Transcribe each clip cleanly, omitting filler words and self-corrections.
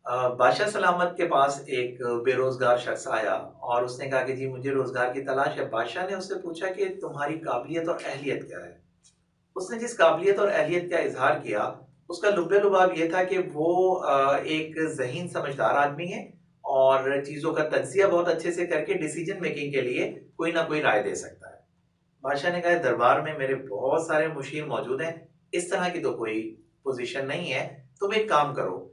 बादशाह सलामत के पास एक बेरोजगार शख्स आया और उसने कहा कि जी मुझे रोजगार की तलाश है। बादशाह ने उससे पूछा कि तुम्हारी काबिलियत और अहलियत क्या है। उसने जिस काबिलियत और अहलियत का इजहार किया, उसका लुब्बे-लुबाब ये था कि वो एक ज़हीन समझदार आदमी है और चीज़ों का तज्ज़िया बहुत अच्छे से करके डिसीजन मेकिंग के लिए कोई ना कोई राय दे सकता है। बादशाह ने कहा दरबार में मेरे बहुत सारे मुशीर मौजूद हैं, इस तरह की तो कोई पोजीशन नहीं है। तुम एक काम करो,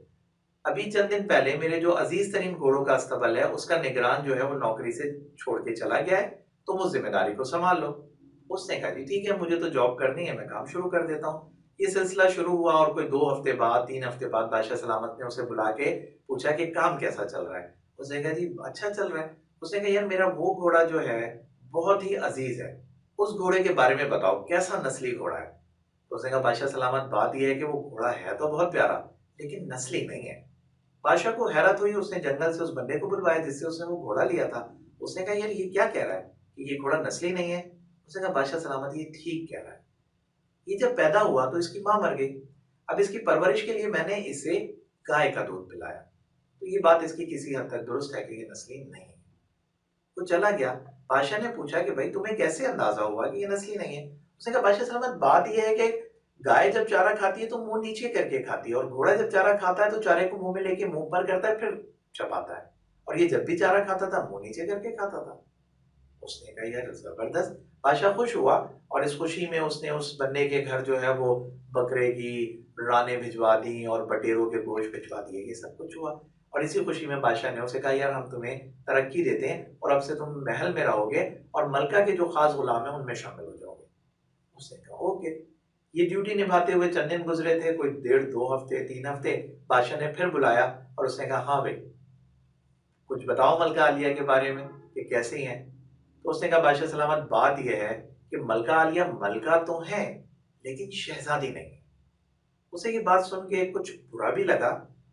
अभी चंद दिन पहले मेरे जो अजीज तरीन घोड़ों का अस्तबल है उसका निगरान जो है वो नौकरी से छोड़ के चला गया है, तुम उस जिम्मेदारी को संभाल लो। उसने कहा जी ठीक है, मुझे तो जॉब करनी है, मैं काम शुरू कर देता हूँ। ये सिलसिला शुरू हुआ और कोई 2 हफ्ते बाद 3 हफ्ते बाद बादशाह सलामत ने उसे बुला के पूछा कि काम कैसा चल रहा है। उसने कहा जी अच्छा चल रहा है। उसने कहा यार मेरा वो घोड़ा जो है बहुत ही अजीज है, उस घोड़े के बारे में बताओ कैसा नस्ली घोड़ा है। तो उसने कहा बादशाह सलामत बात यह है कि वो घोड़ा है तो बहुत प्यारा लेकिन नस्ली नहीं है। बादशाह को हैरत हुई, उसने जंगल से उस बंदे को बुलवाया जिससे उसने वो घोड़ा लिया था। उसने कहा यार ये क्या कह रहा है कि ये घोड़ा नस्ली नहीं है। उसने कहा बादशाह सलामत ये ठीक कह रहा है, ये जब पैदा हुआ तो इसकी माँ मर गई, अब इसकी परवरिश के लिए मैंने इसे गाय का दूध पिलाया, तो ये बात इसकी किसी हद तक दुरुस्त है कि ये नस्ली नहीं है। वो चला गया। बादशाह ने पूछा कि भाई तुम्हें कैसे अंदाजा हुआ कि ये नस्ली नहीं है। उसने कहा बादशाह सलामत बात यह है कि गाय जब चारा खाती है तो मुंह नीचे करके खाती है और घोड़ा जब चारा खाता है तो चारे को मुंह में लेके मुंह पर करता है फिर चबाता है, और ये जब भी चारा खाता था मुंह नीचे करके खाता था। उसने कहा यार जबरदस्त। बादशाह खुश हुआ और इस खुशी में उसने उस बंदे के घर जो है वो बकरे की रानें भिजवा दी और बटेरों के गोश्त भिजवा दिए, ये सब कुछ हुआ। और इसी खुशी में बादशाह ने उसे कहा यार हम तुम्हें तरक्की देते हैं और अब से तुम महल में रहोगे और मलका के जो खास गुलाम है उनमें शामिल हो जाओगे। उसने कहा ओके। ये ड्यूटी निभाते हुए चंद दिन गुजरे थे, कोई 1.5 2 हफ्ते 3 हफ्ते। बादशाह ने फिर बुलाया और उसने कहा हाँ भाई कुछ बताओ मलका आलिया के बारे में कि कैसी हैं। तो उसने कहा बादशाह सलामत बात यह है कि मलका आलिया मलका तो है लेकिन शहजादी नहीं है। उसे ये बात सुन के कुछ बुरा भी लगा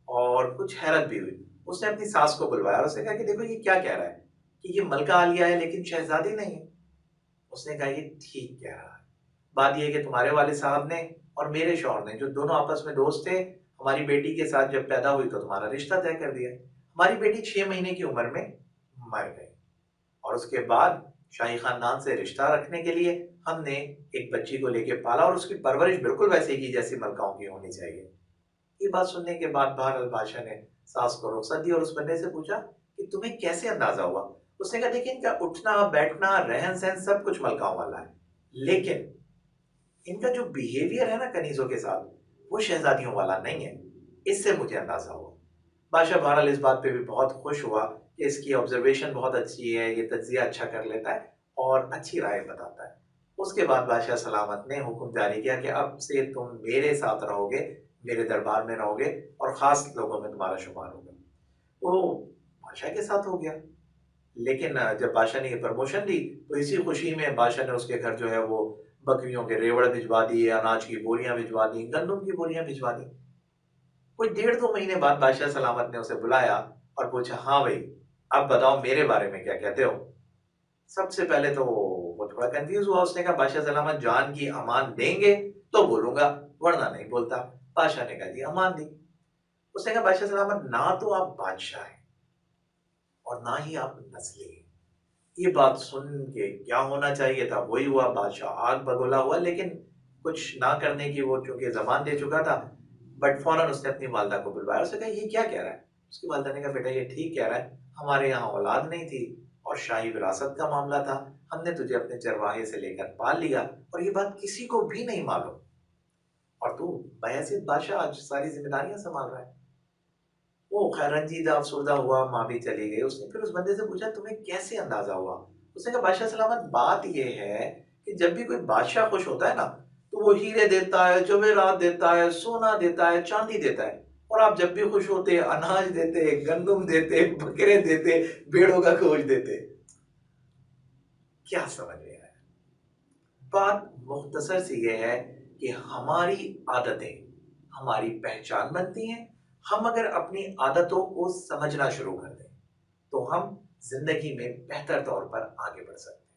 और कुछ हैरत भी हुई। उसने अपनी सास को बुलवाया और उसने कहा कि देखो ये क्या कह रहा है कि ये मलका आलिया है लेकिन शहजादी नहीं है। उसने कहा ये ठीक कह रहा है। बात यह है कि तुम्हारे वाले साहब ने और मेरे शौहर ने जो दोनों आपस में दोस्त थे, हमारी बेटी के साथ जब पैदा हुई तो तुम्हारा रिश्ता तय कर दिया। हमारी बेटी 6 महीने की उम्र में मर गई और उसके बाद शाही खानदान से रिश्ता रखने के लिए हमने एक बच्ची को लेके पाला और उसकी परवरिश बिल्कुल वैसे की जैसी मलकाओं की होनी चाहिए। ये बात सुनने के बाद बहरहाल बादशाह ने सास को रुखसत दी और उस बंदे से पूछा कि तुम्हें कैसे अंदाजा हुआ। उसने कहा देखिए इनका उठना बैठना रहन सहन सब कुछ मलकाओं वाला है, लेकिन इनका जो बिहेवियर है ना कनीजों के साथ वो शहजादियों वाला नहीं है, इससे मुझे अंदाजा हुआ। बादशाह बहरहाल इस बात पे भी बहुत खुश हुआ कि इसकी ऑब्जर्वेशन बहुत अच्छी है, ये तज्जिया अच्छा कर लेता है और अच्छी राय बताता है। उसके बाद बादशाह सलामत ने हुक्म जारी किया कि अब से तुम मेरे साथ रहोगे, मेरे दरबार में रहोगे और खास लोगों में तुम्हारा शुमार होगा। वो बादशाह के साथ हो गया। लेकिन जब बादशाह ने ये प्रमोशन दी तो इसी खुशी में बादशाह ने उसके घर जो है वो बकरियों के रेवड़ भिजवा दिए, अनाज की बोरियां भिजवा दी, गंदम की बोरियां भिजवा दी। कोई 1.5 2 महीने बाद बादशाह सलामत ने उसे बुलाया और पूछा हाँ भाई अब बताओ मेरे बारे में क्या कहते हो। सबसे पहले तो वो थोड़ा कंफ्यूज हुआ। उसने कहा बादशाह सलामत जान की अमान देंगे तो बोलूंगा, वरना नहीं बोलता। बादशाह ने कहा जी अमान दी। उसने कहा बादशाह सलामत ना तो आप बादशाह हैं और ना ही आप नस्ली हैं। ये बात सुन के क्या होना चाहिए था वही हुआ। बादशाह आग बगोला हुआ, लेकिन कुछ ना करने की वो चूंकि जबान दे चुका था। बट फौरन उसने अपनी वालदा को बुलवाया, उसने कहा ये क्या कह रहा है। उसकी वालदा ने कहा बेटा ये ठीक कह रहा है, हमारे यहाँ औलाद नहीं थी और शाही विरासत का मामला था, हमने तुझे अपने चरवाहे से लेकर पाल लिया और ये बात किसी को भी नहीं मालूम, और तू बहैसियत बादशाह आज सारी जिम्मेदारियां संभाल रहा है। वो खैर रंजीदा अफसरदा हुआ, माँ भी चली गई। उसने फिर उस बंदे से पूछा तुम्हें कैसे अंदाजा हुआ। उसने कहा बादशाह सलामत बात यह है कि जब भी कोई बादशाह खुश होता है ना तो वो हीरे देता है, जवेरात देता है, सोना देता है, चांदी देता है। और आप जब भी खुश होते अनाज देते, गंदम देते, बकरे देते, भेड़ों का गोश्त देते। क्या समझ में आया। बात मुख्तसर सी ये है कि हमारी आदतें हमारी पहचान बनती हैं। हम अगर अपनी आदतों को समझना शुरू कर दें तो हम जिंदगी में बेहतर तौर पर आगे बढ़ सकते हैं।